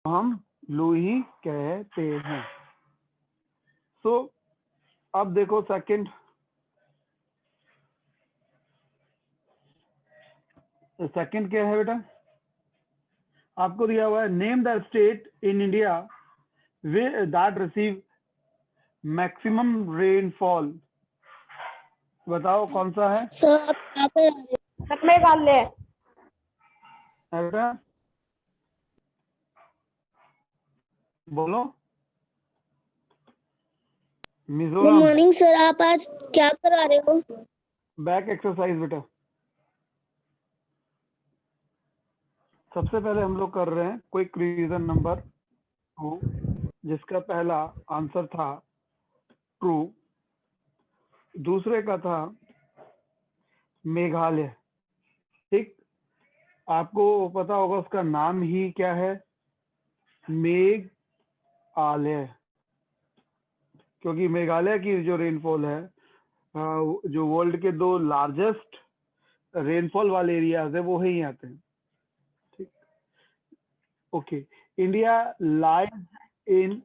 हम लूही कहते हैं। सो अब देखो सेकंड क्या है बेटा, आपको दिया हुआ है name the state in India that receive maximum rainfall. बताओ कौन सा है सर आप क्या कर रहे हो? मेघालय। बेटा, बोलो। गुड मिजोरम। मॉर्निंग सर, आप आज क्या करा रहे हो? बैक एक्सरसाइज बेटा। सबसे पहले हम लोग कर रहे हैं क्विक रिवीजन नंबर 2, जिसका पहला आंसर था ट्रू, दूसरे का था मेघालय। ठीक, आपको पता होगा उसका नाम ही क्या है, मेघालय, क्योंकि मेघालय की जो रेनफॉल है, जो वर्ल्ड के 2 लार्जेस्ट रेनफॉल वाले एरियाज है वो ही आते हैं। ठीक, okay. India lies in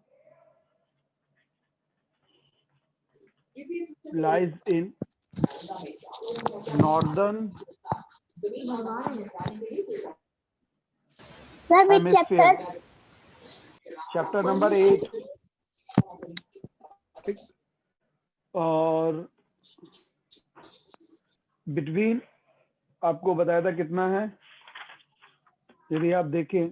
northern sir which hemisphere. Chapter? Chapter number 8। ठीक, और बिटवीन आपको बताया था कितना है, यदि आप देखें।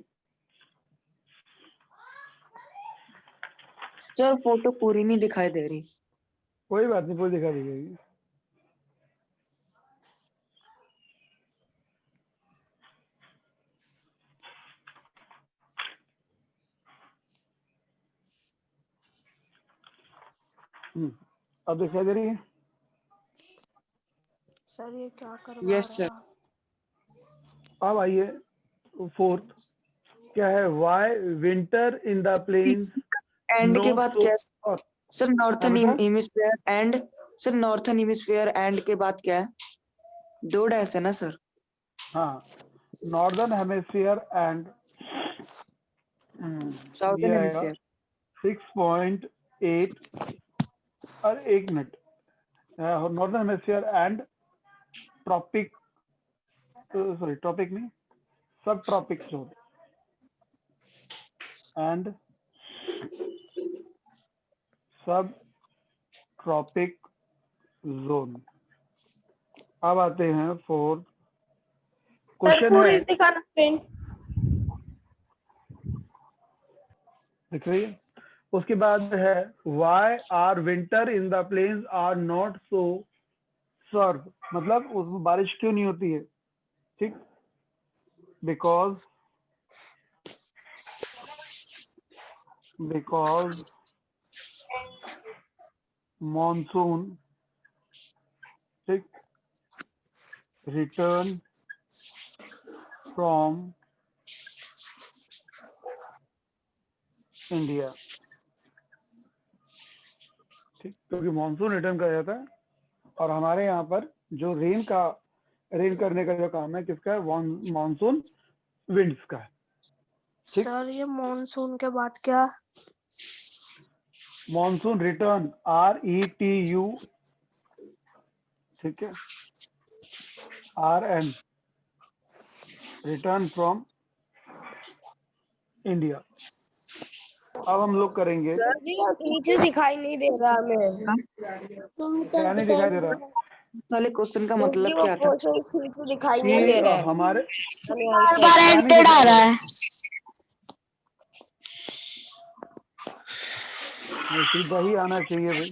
सर फोटो पूरी नहीं दिखाई दे रही। कोई बात नहीं, पूरी दिखा दी जाएगी। अब दिखाई दे रही है? सर ये क्या कर यस सर। अब आइए 4th, क्या है, why winter in the plains and के नो बाद सो। क्या है? सर नॉर्थन बेटा, hemisphere and. Sir northern hemisphere and के बाद क्या है? 2 डैश है ना सर? हाँ, नॉर्दर्न हेमिस्फीयर एंड ये साउथर्न आएगा हेमिस्फीयर। 6.8। और 1 minute, northern hemisphere and tropic, sorry tropic नहीं, subtropic zone and subtropic zone. अब आते हैं 4th क्वेश्चन है, दिखाना फ्रेंड। दिख रही है? उसके बाद है why are winter in the plains are not so serve, मतलब उसमें बारिश क्यों नहीं होती है? ठीक, बिकॉज मॉनसून, ठीक, रिटर्न फ्रॉम इंडिया। ठीक, क्योंकि मॉनसून रिटर्न कर जाता है, और हमारे यहाँ पर जो रेन करने का जो काम है किसका है, मॉनसून विंड्स का है। ठीक, सर ये मॉनसून के बाद क्या? मॉनसून रिटर्न, RETU, ठीक है, RN, रिटर्न फ्रॉम इंडिया। अब हम लोग करेंगे, सर जी नीचे दिखाई नहीं दे रहा हमें। क्या नहीं दिखाई दे रहा साले क्वेश्चन का जी मतलब वो क्या था? क्वेश्चन नीचे दिखाई कि नहीं दे रहा है। हमारे बार क्या नहीं एंटेड आ दिखाई दे रहा रहा? है। सीधा ही आना चाहिए भाई।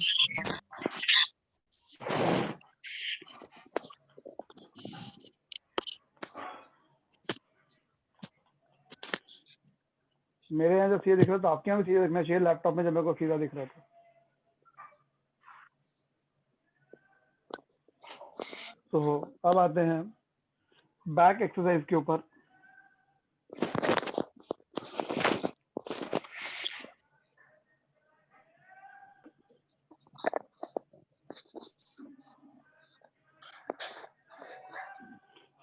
मेरे यहाँ जब सीधा दिख रहा था, आपके यहाँ भी सीधा दिखना चाहिए लैपटॉप में, जब मेरे को सीधा दिख रहा था। तो अब आते हैं बैक एक्सरसाइज के ऊपर।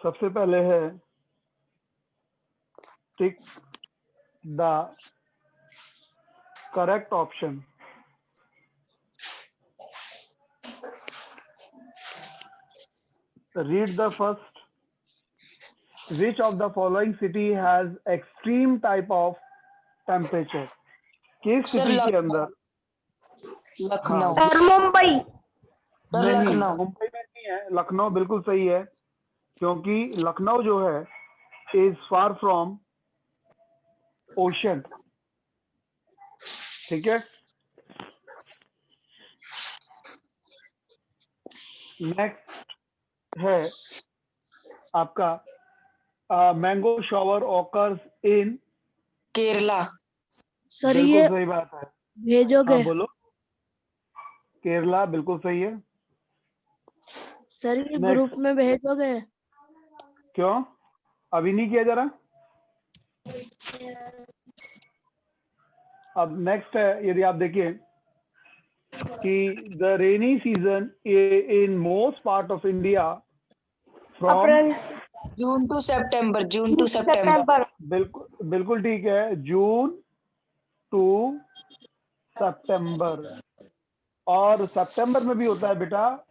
सबसे पहले है टिक the correct option. Read the first. Which of the following city has extreme type of temperature? किस Sir, सिटी के अंदर? लखनऊ। हाँ, और मुंबई। सर नहीं, लखनऊ। मुंबई में नहीं है, लखनऊ बिल्कुल सही है, क्योंकि लखनऊ जो है इज फार फ्रॉम ओशन। ठीक है, नेक्स्ट है आपका mango shower occurs in. Kerala. Sir बिल्कुल ये सही बात है। भेजोगे? हाँ बोलो। केरला बिल्कुल सही है। सर ये Next. ग्रुप में भेजोगे? क्यों अभी नहीं किया जा रहा? अब नेक्स्ट है, यदि आप देखिए कि the rainy season in most part of India from. April June to September. June to September. September. बिल्कुल बिल्कुल ठीक है, जून टू सितंबर। और सितंबर में भी होता है बेटा,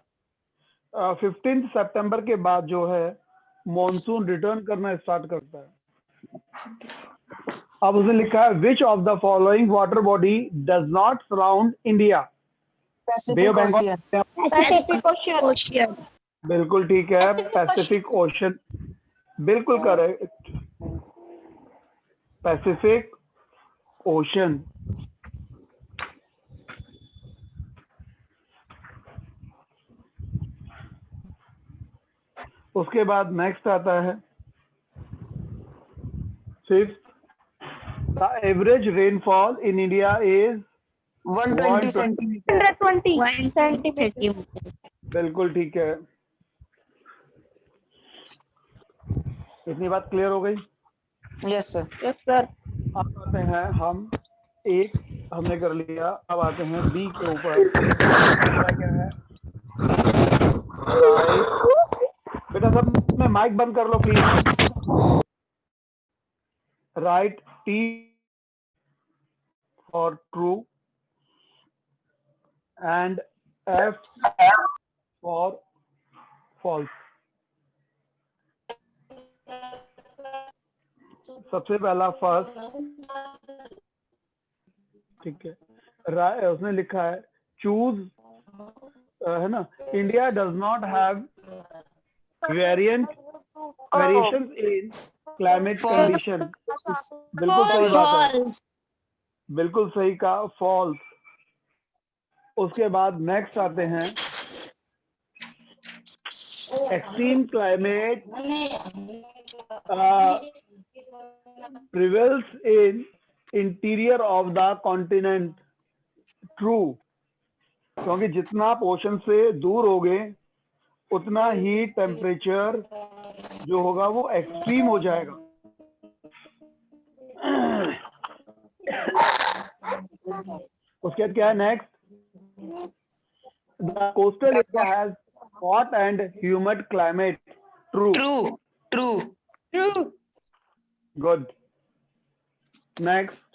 15 सितंबर के बाद जो है मॉनसून रिटर्न करना स्टार्ट करता है। अब उसने लिखा है which of the following water body does not surround India? Bay of Bengal. Pacific Ocean. बिल्कुल ठीक है, पैसिफिक ओशन, बिल्कुल करेक्ट, पैसिफिक ओशन। उसके बाद नेक्स्ट आता है fifth, the average rainfall in India is 120 centimetre. 120 centimetre. बिल्कुल ठीक है। इतनी बात क्लियर हो गई? Yes sir. Yes sir. अब आते हैं हम, एक हमने कर लिया, अब आते हैं बी के ऊपर। क्या है? बेटा सब में माइक बंद कर लो please. Right T for true and F for false. सबसे पहला फर्स्ट, ठीक है, उसने लिखा है चूज, है ना, India does not have variations in climate condition. बिल्कुल सही बात है, बिल्कुल सही का फॉल्स। उसके बाद नेक्स्ट आते हैं extreme climate prevails in interior of the continent। True, क्योंकि जितना आप ओशन से दूर होगे उतना ही टेम्परेचर जो होगा वो एक्सट्रीम हो जाएगा। उसके बाद क्या है next? The coastal area has hot and humid climate. True. True. True. True. Good. Next,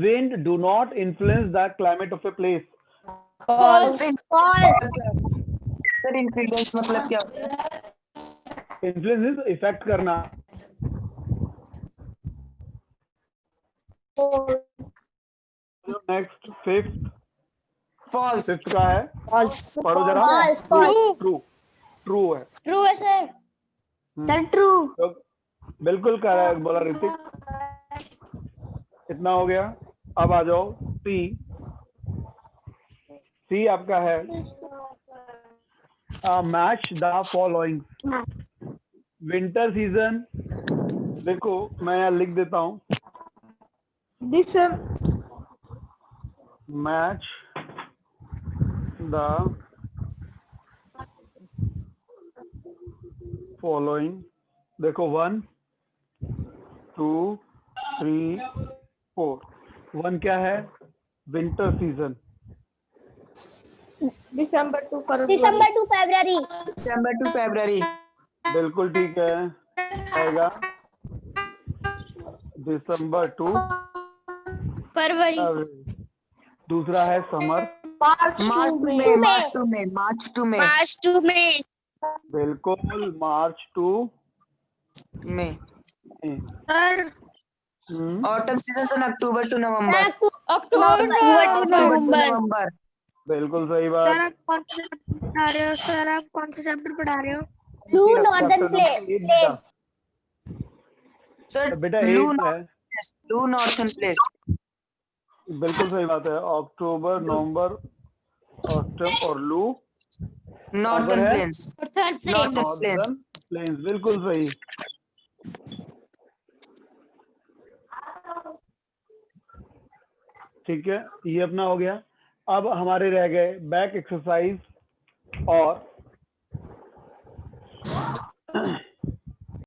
wind do not influence the climate of a place। False. Sir influence मतलब क्या होता है? Influence is इफेक्ट करना। Next fifth, false. फिफ्थ का है, false. पढ़ो जरा। False। True, true है। ट्रू है सर। Sir true. तो बिल्कुल करेक्ट बोला ऋतिक। इतना हो गया। अब आ जाओ सी। सी आपका है match the following. Winter season, देखो मैं यहाँ लिख देता हूँ, मैच द फॉलोइंग। देखो 1 2 3 4। 1 क्या है? Winter season. December to February. December to February. December to February. बिल्कुल ठीक है, आएगा। December to February. दूसरा है summer. March to May, March to May, March to May, March to May. बिल्कुल, March to May. May. Sir autumn season sir October to November, October to October to November. November. बिल्कुल सही बात। Sir आप कौन से chapter पढ़ा रहे हो? सर आप कौन से चैप्टर पढ़ा रहे हो? ब्लू चैप्टर नॉर्दर्न नंबर 8 बेटा। सर बेटा ब्लू 8 है। Blue northern place. बिल्कुल सही बात है। अक्टूबर, नवंबर, ऑटम और लू नॉर्थन है plains, sir northern plains. Northern plains. बिल्कुल सही। ठीक है, ये अपना हो गया। अब हमारे रह गए बैक एक्सरसाइज और